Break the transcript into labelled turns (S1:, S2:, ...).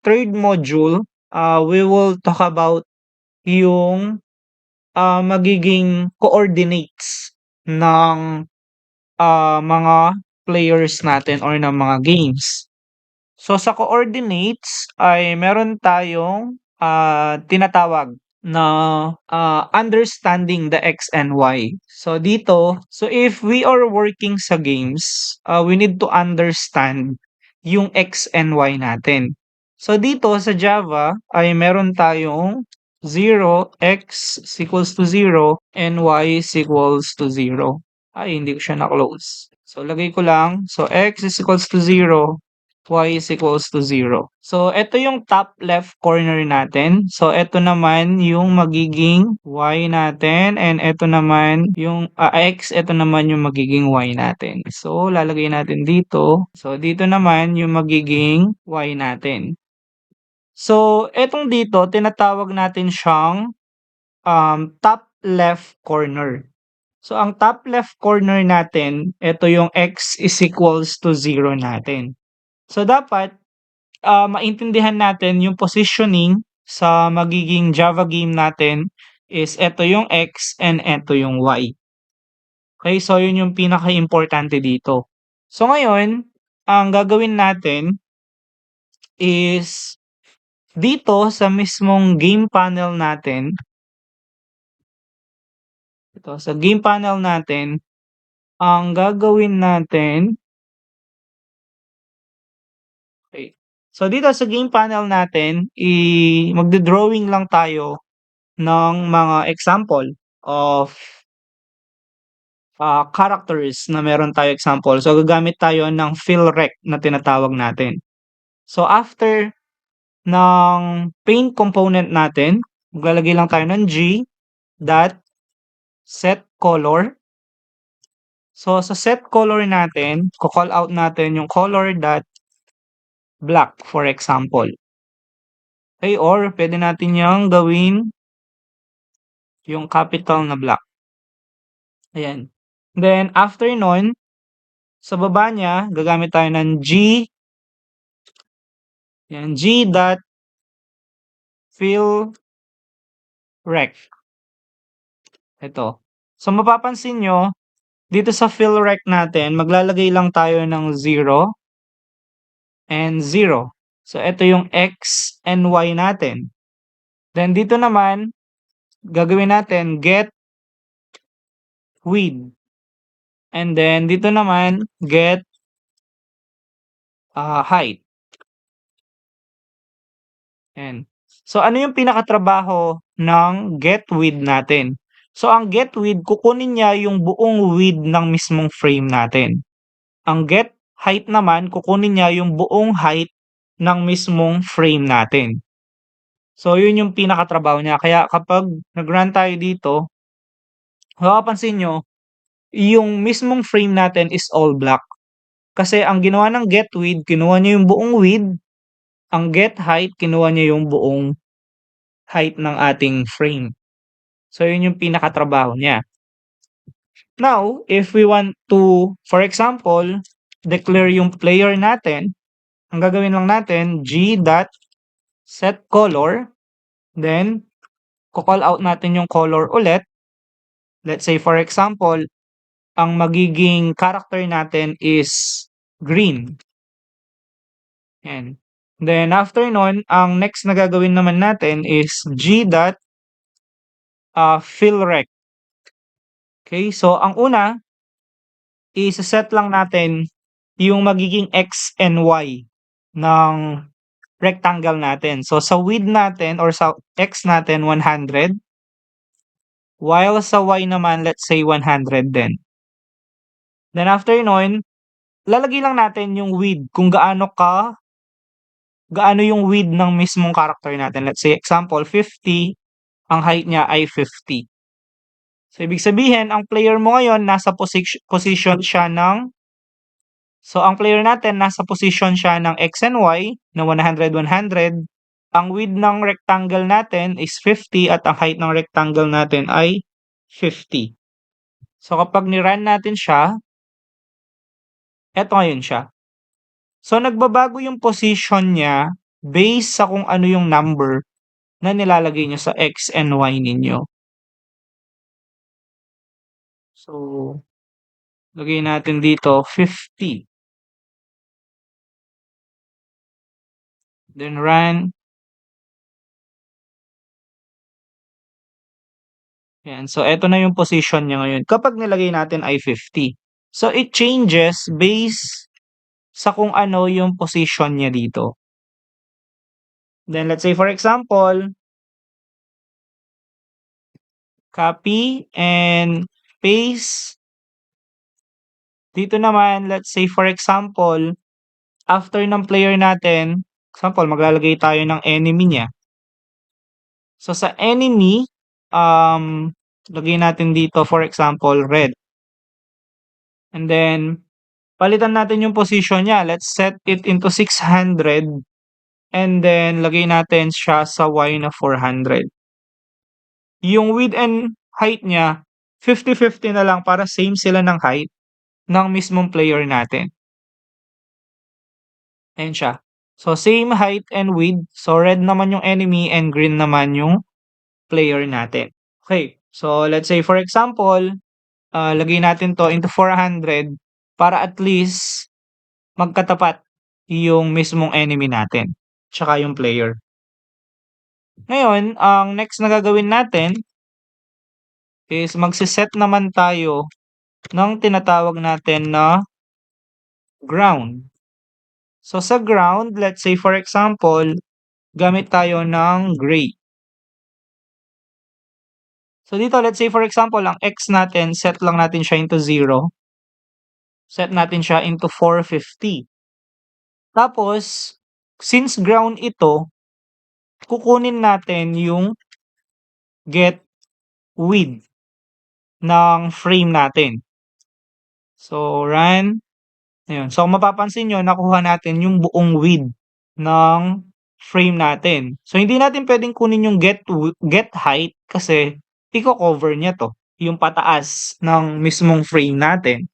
S1: third module, we will talk about yung magiging coordinates ng mga players natin or ng mga games. So sa coordinates ay meron tayong tinatawag na understanding the X and Y. So dito, so if we are working sa games, we need to understand yung X and Y natin. So dito sa Java ay meron tayong 0, x is equals to 0, and y is equals to 0. Ay, hindi ko siya na-close. So lagay ko lang, so x is equals to 0, y is equals to 0. So ito yung top left corner natin. So ito naman yung magiging y natin, and ito naman yung x, ito naman yung magiging y natin. So lalagay natin dito. So dito naman yung magiging y natin. So etong dito tinatawag natin siyang top left corner. So ang top left corner natin, ito yung x is equals to 0 natin. So dapat maintindihan natin yung positioning sa magiging Java game natin is ito yung x and ito yung y. Okay, so yun yung pinaka-importante dito. So ngayon, ang gagawin natin is dito sa mismong game panel natin, ito sa game panel natin, ang gagawin natin, okay. So dito sa game panel natin, magdo-drawing lang tayo ng mga example of characters na meron tayo example. So gagamit tayo ng fill-rect na tinatawag natin. So after ng paint component natin, maglalagay lang tayo ng g dot set color. So sa set color natin, ko-call out natin yung color dot black for example. Okay, or pwede natin yung gawin yung capital na black. Ayan. Then after nun, sa baba niya, gagamit tayo ng g, yan, g dot fill rect. Ito. So mapapansin nyo, dito sa fill rect natin, maglalagay lang tayo ng 0 and 0. So ito yung x and y natin. Then dito naman, gagawin natin get width. And then dito naman, get height. Ayan. So ano yung pinakatrabaho ng get width natin? So ang get width, kukunin niya yung buong width ng mismong frame natin. Ang get height naman, kukunin niya yung buong height ng mismong frame natin. So yun yung pinakatrabaho niya. Kaya kapag nag-run tayo dito, mapapansin nyo, yung mismong frame natin is all black. Kasi ang ginawa ng get width, kinuha niya yung buong width. Ang get height, kinuha niya yung buong height ng ating frame. So yun yung pinakatrabaho niya. Now, if we want to, for example, declare yung player natin, ang gagawin lang natin, g.setColor, then, ko-call out natin yung color ulit. Let's say, for example, ang magiging character natin is green. Yan. Then, after nun, ang next na gagawin naman natin is g.fillRect. Okay, so ang una, i-set lang natin yung magiging x and y ng rectangle natin. So sa width natin or sa x natin 100, while sa y naman let's say 100 din. Then after nun, lalagay lang natin yung width kung gaano yung width ng mismong character natin. Let's say example 50, ang height niya ay 50. So ibig sabihin ang player mo ngayon nasa position siya ng, so ang player natin nasa position siya ng x and y na 100, 100. Ang width ng rectangle natin is 50 at ang height ng rectangle natin ay 50. So kapag ni-run natin siya, eto ngayon siya. So nagbabago yung position niya based sa kung ano yung number na nilalagay niyo sa X and Y ninyo. So, lagay natin dito 50. Then run. Yan. So, eto na yung position niya ngayon. Kapag nilagay natin ay 50. So, it changes based sa kung ano yung position niya dito. Then, let's say for example, copy and paste. Dito naman, let's say for example, after ng player natin, example, maglalagay tayo ng enemy niya. So, sa enemy, lagay natin dito for example, red. And then, palitan natin yung position niya. Let's set it into 600. And then, lagay natin siya sa Y na 400. Yung width and height niya, 50-50 na lang para same sila ng height ng mismong player natin. Ayan siya. So, same height and width. So, red naman yung enemy and green naman yung player natin. Okay. So, let's say for example, lagay natin to into 400 para at least magkatapat yung mismong enemy natin tsaka yung player. Ngayon, ang next na gagawin natin is magse-set naman tayo ng tinatawag natin na ground. So sa ground, let's say for example, gamit tayo ng gray. So dito, let's say for example, ang X natin, set lang natin siya into 0. Set natin siya into 450. Tapos, since ground ito, kukunin natin yung get width ng frame natin. So, run. Ayun. So, kung mapapansin nyo, nakuha natin yung buong width ng frame natin. So, hindi natin pwedeng kunin yung get height kasi i-cover niya to, yung pataas ng mismong frame natin.